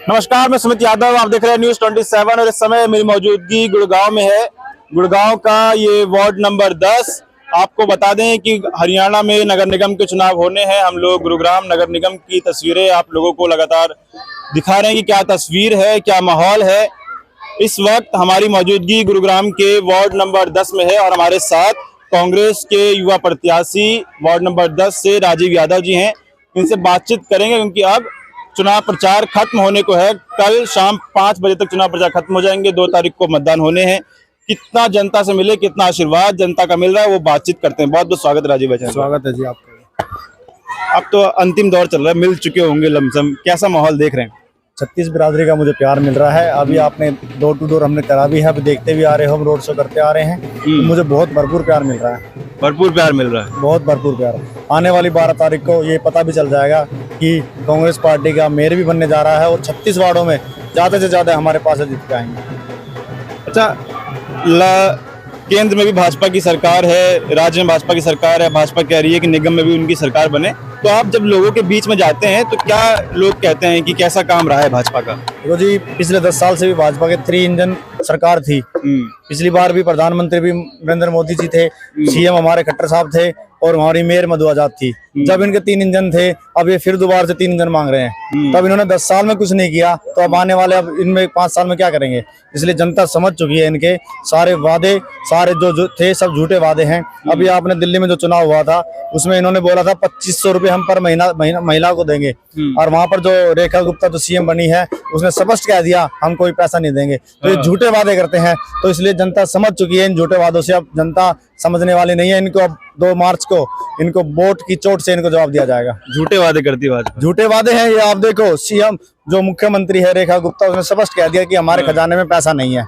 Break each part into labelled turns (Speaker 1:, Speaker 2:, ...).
Speaker 1: नमस्कार, मैं सुमित यादव। आप देख रहे हैं न्यूज़ 27 और इस समय मेरी मौजूदगी गुड़गांव में है। गुड़गांव का ये वार्ड नंबर 10। आपको बता दें कि हरियाणा में नगर निगम के चुनाव होने हैं। हम लोग गुरुग्राम नगर निगम की तस्वीरें आप लोगों को लगातार दिखा रहे हैं कि क्या तस्वीर है, क्या माहौल है। इस वक्त हमारी मौजूदगी गुरुग्राम के वार्ड नंबर 10 में है और हमारे साथ कांग्रेस के युवा प्रत्याशी वार्ड नंबर 10 से राजीव यादव जी हैं। इनसे बातचीत करेंगे क्योंकि अब चुनाव प्रचार खत्म होने को है। कल शाम 5 बजे तक चुनाव प्रचार खत्म हो जाएंगे। 2 तारीख को मतदान होने हैं। कितना जनता से मिले, कितना आशीर्वाद जनता का मिल रहा है, वो बातचीत करते हैं। बहुत बहुत स्वागत राजीव भाई।
Speaker 2: स्वागत है जी आपका।
Speaker 1: अब तो अंतिम दौर चल रहा है, मिल चुके होंगे लमसम। कैसा माहौल देख रहे हैं?
Speaker 2: 36 बिरादरी का मुझे प्यार मिल रहा है। अभी आपने डोर टू डोर हमने करा भी है, अभी देखते भी आ रहे हो, हम रोड शो करते आ रहे हैं, तो मुझे बहुत भरपूर प्यार मिल रहा है।
Speaker 1: भरपूर प्यार मिल रहा है,
Speaker 2: बहुत भरपूर प्यार। आने वाली 12 तारीख को ये पता भी चल जाएगा कि कांग्रेस पार्टी का मेयर भी बनने जा रहा है और 36 वार्डों में ज्यादा से ज्यादा हमारे पास जीत के आएंगे।
Speaker 1: अच्छा, केंद्र में भी भाजपा की सरकार है, राज्य में भाजपा की सरकार है। भाजपा कह रही है कि निगम में भी उनकी सरकार बने। तो आप जब लोगों के बीच में जाते हैं तो क्या लोग कहते हैं कि कैसा काम रहा है भाजपा का?
Speaker 2: देखो जी, पिछले 10 साल से भी भाजपा के 3 इंजन सरकार थी। पिछली बार भी प्रधानमंत्री भी नरेंद्र मोदी जी थे, सीएम हमारे खट्टर साहब थे और हमारी मेयर मधु आजाद थी। जब इनके 3 इंजन थे, अब ये फिर दोबारा से 3 इंजन मांग रहे हैं। तब इन्होंने 10 साल में कुछ नहीं किया, तो अब आने वाले अब इनमें 5 साल में क्या करेंगे? इसलिए जनता समझ चुकी है इनके सारे वादे, सारे जो थे सब झूठे वादे हैं। अभी आपने दिल्ली में जो चुनाव हुआ था उसमें इन्होंने बोला था 2500 रुपए हम पर महिला को देंगे, और वहां पर जो रेखा गुप्ता जो सीएम बनी है उसने स्पष्ट कह दिया हम कोई पैसा नहीं देंगे। तो ये झूठे वादे करते हैं, तो इसलिए जनता समझ चुकी है इन झूठे वादों से। अब जनता समझने वाली नहीं है। इनको अब 2 मार्च को इनको वोट की चोट से इनको जवाब दिया जाएगा।
Speaker 1: झूठे वादे करती भाजपा,
Speaker 2: झूठे वादे हैं ये। आप देखो, सीएम जो मुख्यमंत्री है रेखा गुप्ता, उसने स्पष्ट कह दिया कि हमारे खजाने में पैसा नहीं है।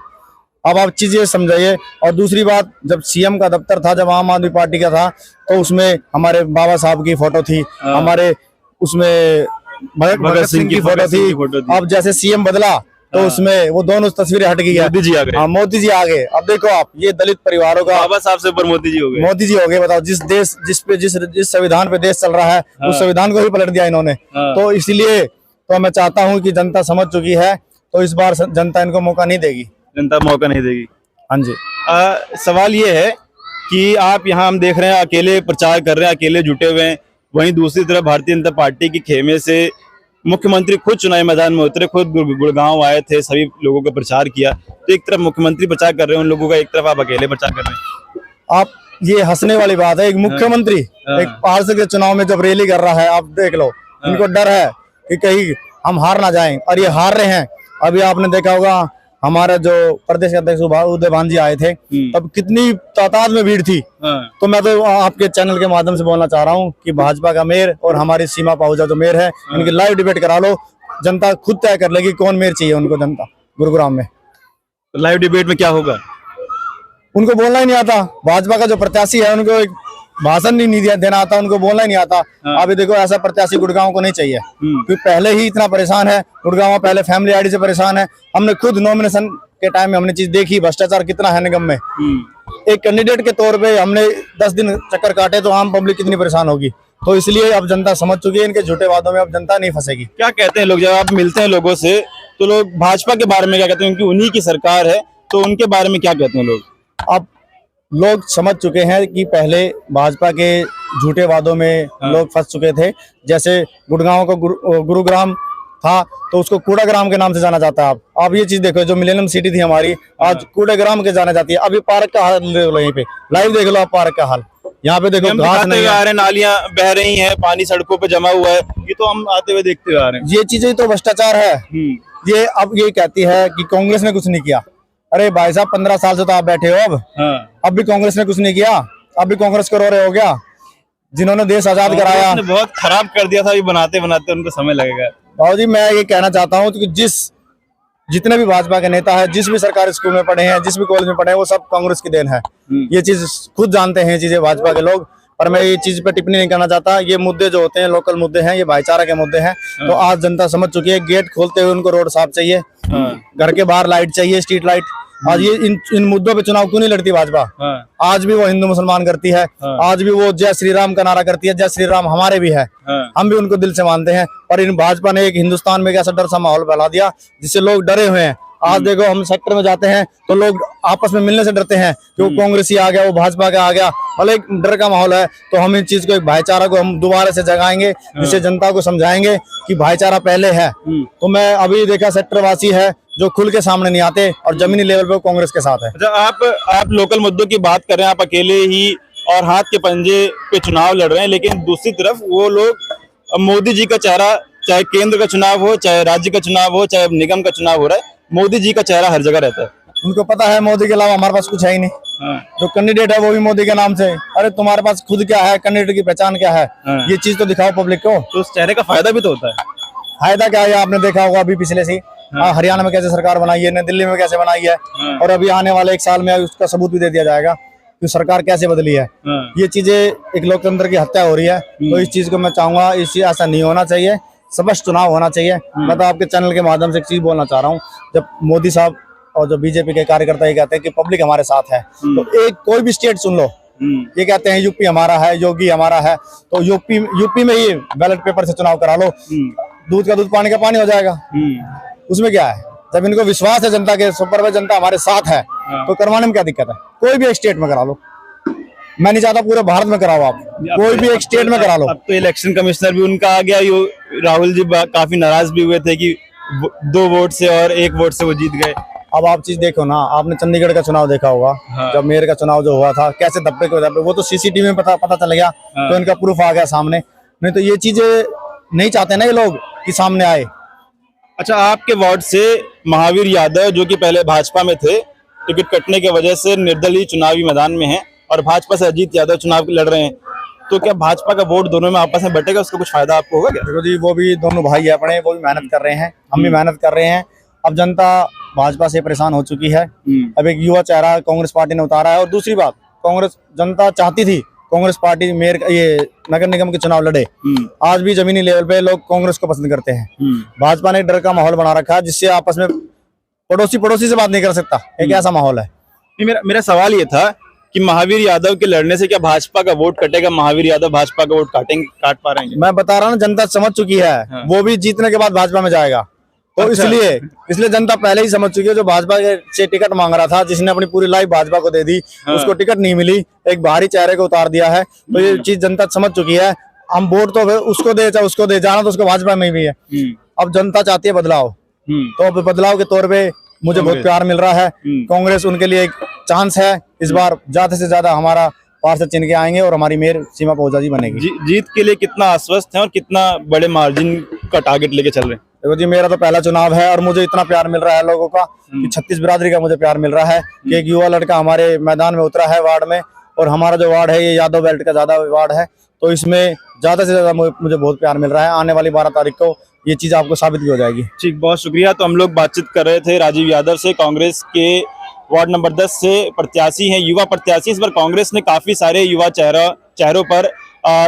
Speaker 2: अब आप चीजें समझाइए। और दूसरी बात, जब सीएम का दफ्तर था, जब आम आदमी पार्टी का था, तो उसमें हमारे बाबा साहब की फोटो थी, हमारे उसमें भगत सिंह की फोटो थी। अब जैसे सीएम बदला तो उसमें वो दोनों तस्वीरें हट गई है।
Speaker 1: मोदी जी आ गए।
Speaker 2: हाँ, मोदी जी आ गए। अब देखो आप, ये दलित परिवारों का
Speaker 1: बाबा साहब से ऊपर मोदी जी हो गए।
Speaker 2: मोदी जी हो गए। बताओ, जिस संविधान पे देश चल रहा है, उस संविधान को ही पलट दिया इन्होंने। तो इसलिए तो मैं चाहता हूँ कि जनता समझ चुकी है, तो इस बार जनता इनको मौका नहीं देगी।
Speaker 1: जनता मौका नहीं देगी।
Speaker 2: हाँ जी।
Speaker 1: सवाल ये है कि आप यहाँ हम देख रहे हैं अकेले प्रचार कर रहे हैं, अकेले जुटे हुए हैं। वहीं दूसरी तरफ भारतीय जनता पार्टी के खेमे से मुख्यमंत्री खुद चुनावी मैदान में उतरे, खुद गुड़गांव आए थे, सभी लोगों का प्रचार किया। तो एक तरफ मुख्यमंत्री प्रचार कर रहे हैं उन लोगों का, एक तरफ आप अकेले प्रचार कर रहे हैं।
Speaker 2: आप ये हंसने वाली बात है। एक मुख्यमंत्री एक पार्षद के चुनाव में जब रैली कर रहा है, आप देख लो, इनको डर है कि कहीं हम हार ना जाएं, और ये हार रहे हैं। अभी आपने देखा होगा, हमारा जो प्रदेश अध्यक्ष उदय भान जी आए थे, तब कितनी तादाद में भीड़ थी। तो मैं तो आपके चैनल के माध्यम से बोलना चाह रहा हूँ कि भाजपा का मेयर और हमारी सीमा पाहुजा जो मेयर है, इनकी लाइव डिबेट करा लो। जनता खुद तय कर लेगी कौन मेयर चाहिए उनको। जनता गुरुग्राम में
Speaker 1: लाइव डिबेट में क्या होगा?
Speaker 2: उनको बोलना ही नहीं आता। भाजपा का जो प्रत्याशी है, उनको एक भाषण नहीं देना आता, उनको बोलना ही नहीं आता। अभी देखो, ऐसा प्रत्याशी गुड़गांव को नहीं चाहिए, क्योंकि पहले ही इतना परेशान है गुड़गांव, पहले फैमिली आईडी से परेशान है। हमने खुद नॉमिनेशन के टाइम में हमने चीज देखी, भ्रष्टाचार कितना है निगम में। एक कैंडिडेट के तौर पे हमने 10 दिन चक्कर काटे, तो आम पब्लिक कितनी परेशान होगी। तो इसलिए अब जनता समझ चुकी है, इनके झूठे वादों में अब जनता नहीं फंसेगी।
Speaker 1: क्या कहते हैं लोग जब आप मिलते हैं लोगों से, तो लोग भाजपा के बारे में क्या कहते हैं? क्योंकि उन्हीं की सरकार है, तो उनके बारे में क्या कहते हैं लोग?
Speaker 2: अब लोग समझ चुके हैं कि पहले भाजपा के झूठे वादों में लोग फंस चुके थे। जैसे गुड़गांव को गुरुग्राम था, तो उसको कूड़ाग्राम के नाम से जाना जाता है। आप ये चीज देखो, जो मिलेनियम सिटी थी हमारी, आज कूड़ाग्राम के जाना जाती है। अभी पार्क का हाल देख लो, यहीं पे लाइव देख लो आप पार्क का हाल। यहाँ पे देखो, घास नहीं आ रहे,
Speaker 1: नालियां बह रही हैं, पानी सड़कों पे जमा हुआ है। ये तो हम आते हुए देखते हुए आ रहे हैं।
Speaker 2: ये चीजें तो भ्रष्टाचार है। ये अब ये कहती है कि कांग्रेस ने कुछ नहीं किया। अरे भाई साहब, 15 साल से तो आप बैठे हो। अब भी कांग्रेस ने कुछ नहीं किया। अब भी कांग्रेस को रो रहे हो क्या? जिन्होंने देश आजाद कराया,
Speaker 1: बहुत खराब कर दिया था। अभी बनाते बनाते उनको समय लगेगा।
Speaker 2: बाबू जी, मैं ये कहना चाहता हूँ कि जितने भी भाजपा के नेता है, जिस भी सरकारी स्कूल में पढ़े हैं, जिस भी कॉलेज में पढ़े हैं, वो सब कांग्रेस की देन है। ये चीज खुद जानते हैं चीजें भाजपा के लोग। पर मैं ये चीज पे टिप्पणी नहीं करना चाहता। ये मुद्दे जो होते हैं लोकल मुद्दे हैं, ये भाईचारा के मुद्दे हैं। तो आज जनता समझ चुकी है, गेट खोलते हुए उनको रोड साफ चाहिए, घर के बाहर लाइट चाहिए, स्ट्रीट लाइट, आज ये इन मुद्दों पे चुनाव क्यों नहीं लड़ती भाजपा? आज भी वो हिंदू मुसलमान करती है, आज भी वो जय श्री राम का नारा करती है। जय श्री राम हमारे भी है, हम भी उनको दिल से मानते हैं, पर इन भाजपा ने एक हिंदुस्तान में एक ऐसा डर सा माहौल फैला दिया जिससे लोग डरे हुए हैं। आज देखो हम सेक्टर में जाते हैं तो लोग आपस में मिलने से डरते हैं कि वो कांग्रेसी आ गया, वो भाजपा का आ गया, मतलब एक डर का माहौल है। तो हम इन चीज को, एक भाईचारा को हम दोबारा से जगाएंगे, जिससे जनता को समझाएंगे कि भाईचारा पहले है। तो मैं अभी देखा सेक्टर वासी है जो खुल के सामने नहीं आते और जमीनी लेवल पे कांग्रेस के साथ है।
Speaker 1: अच्छा, आप लोकल मुद्दों की बात कर रहे हैं, आप अकेले ही और हाथ के पंजे पे चुनाव लड़ रहे हैं, लेकिन दूसरी तरफ वो लोग मोदी जी का चेहरा, चाहे केंद्र का चुनाव हो, चाहे राज्य का चुनाव हो, चाहे निगम का चुनाव हो रहा है, मोदी जी का चेहरा हर जगह रहता है।
Speaker 2: उनको पता है मोदी के अलावा हमारे पास कुछ है ही नहीं। जो कैंडिडेट है वो भी मोदी के नाम से। अरे तुम्हारे पास खुद क्या है, कैंडिडेट की पहचान क्या है, ये चीज तो दिखाओ पब्लिक को।
Speaker 1: तो उस चेहरे का फायदा भी तो होता है।
Speaker 2: फायदा क्या है आपने देखा होगा अभी पिछले से हरियाणा में कैसे सरकार बनाई है, दिल्ली में कैसे बनाई है, और अभी आने वाले 1 साल में उसका सबूत भी दे दिया जाएगा कि सरकार कैसे बदली है। ये चीजें, एक लोकतंत्र की हत्या हो रही है। तो इस चीज को मैं चाहूंगा, इस चीज ऐसा नहीं होना चाहिए, स्पष्ट चुनाव होना चाहिए। मैं तो आपके चैनल के माध्यम से एक चीज बोलना चाह रहा हूँ, जब मोदी साहब और जो बीजेपी के कार्यकर्ता ये कहते हैं कि पब्लिक हमारे साथ है, तो एक कोई भी स्टेट सुन लो, ये कहते हैं यूपी हमारा है, योगी हमारा है, तो यूपी में ही बैलेट पेपर से चुनाव करा लो, दूध का दूध पानी का पानी हो जाएगा। उसमें क्या है, जब इनको विश्वास है जनता के ऊपर, जनता हमारे साथ है, तो करवाने में क्या दिक्कत है? कोई भी एक स्टेट में करा लो, मैं नहीं चाहता पूरे भारत में कराओ, आप कोई भी एक स्टेट में करा लो।
Speaker 1: अब तो इलेक्शन कमिश्नर भी उनका आ गया, राहुल जी काफी नाराज भी हुए थे कि 2 वोट से और 1 वोट से वो जीत गए।
Speaker 2: अब आप चीज देखो ना, आपने चंडीगढ़ का चुनाव देखा होगा, जब मेयर का चुनाव जो हुआ था, कैसे धब्बे को धब्बे, वो तो सीसीटीवी में पता चल गया, तो इनका प्रूफ आ गया सामने। नहीं तो ये चीजें नहीं चाहते ना ये लोग कि सामने आए।
Speaker 1: अच्छा, आपके वार्ड से महावीर यादव, जो कि पहले भाजपा में थे, टिकट कटने की वजह से निर्दलीय चुनावी मैदान में है, और भाजपा से अजीत यादव चुनाव लड़ रहे हैं, तो क्या भाजपा का वोट दोनों में आपस में बटेगा? उसका कुछ फायदा आपको होगा क्या?
Speaker 2: देखो जी, वो भी दोनों भाई है अपने, वो भी मेहनत कर रहे हैं, हम भी मेहनत कर रहे हैं। अब जनता भाजपा से परेशान हो चुकी है। अब एक युवा चेहरा कांग्रेस पार्टी ने उतारा है, और दूसरी बात, कांग्रेस जनता चाहती थी कांग्रेस पार्टी मेयर ये नगर निगम के चुनाव लड़े। आज भी जमीनी लेवल पे लोग कांग्रेस को पसंद करते हैं। भाजपा ने डर का माहौल बना रखा है, जिससे आपस में पड़ोसी से बात नहीं कर सकता, एक ऐसा माहौल है।
Speaker 1: मेरा सवाल ये था कि महावीर यादव के लड़ने से क्या भाजपा का वोट कटेगा? महावीर यादव भाजपा का वोट काट पा रहे हैं?
Speaker 2: मैं बता रहा हूँ, जनता समझ चुकी है। वो भी जीतने के बाद भाजपा में जाएगा, तो
Speaker 1: अच्छा।
Speaker 2: इसलिए जनता पहले ही समझ चुकी है। जो भाजपा से टिकट मांग रहा था, जिसने अपनी पूरी लाइफ भाजपा को दे दी, उसको टिकट नहीं मिली, एक बाहरी चेहरे को उतार दिया है, तो ये चीज जनता समझ चुकी है। हम वोट तो उसको दे, चाहे उसको दे, जाना तो उसको भाजपा में भी है। अब जनता चाहती है बदलाव, तो अब बदलाव के तौर पे मुझे बहुत प्यार मिल रहा है। कांग्रेस उनके लिए एक चांस है, इस बार ज्यादा से ज्यादा हमारा पार्षद चुन के आएंगे और हमारी मेयर सीमा ओझा जी बनेगी।
Speaker 1: जीत के लिए कितना आश्वस्त है और कितना बड़े मार्जिन का टारगेट लेके चल रहे हैं?
Speaker 2: देखो जी, मेरा तो पहला चुनाव है और मुझे इतना प्यार मिल रहा है लोगों का, कि 36 बिरादरी का मुझे प्यार मिल रहा है कि एक युवा लड़का हमारे मैदान में उतरा है वार्ड में, और हमारा जो वार्ड है ये यादव बेल्ट का ज्यादा वार्ड है, तो इसमें ज्यादा से ज्यादा मुझे बहुत प्यार मिल रहा है। आने वाली 12 तारीख को ये चीज आपको साबित भी हो जाएगी।
Speaker 1: ठीक, बहुत शुक्रिया। तो हम लोग बातचीत कर रहे थे राजीव यादव से, कांग्रेस के वार्ड नंबर 10 से प्रत्याशी हैं, युवा प्रत्याशी। इस बार कांग्रेस ने काफी सारे युवा चेहरों पर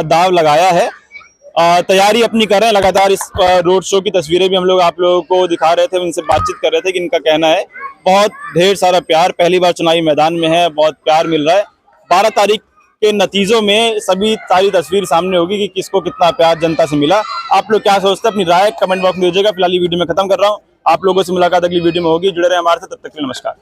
Speaker 1: दाव लगाया है, तैयारी अपनी कर रहे हैं लगातार। इस रोड शो की तस्वीरें भी हम लोग आप लोगों को दिखा रहे थे, उनसे बातचीत कर रहे थे कि इनका कहना है बहुत ढेर सारा प्यार, पहली बार चुनावी मैदान में है, बहुत प्यार मिल रहा है। 12 तारीख के नतीजों में सारी तस्वीर सामने होगी कि किसको कितना प्यार जनता से मिला। आप लोग क्या सोचते हैं, अपनी राय कमेंट बॉक्स में दीजिएगा। फिलहाल ये वीडियो में खत्म कर रहा हूँ, आप लोगों से मुलाकात अगली वीडियो में होगी। जुड़े रहे हमारे साथ, तब तक के लिए नमस्कार।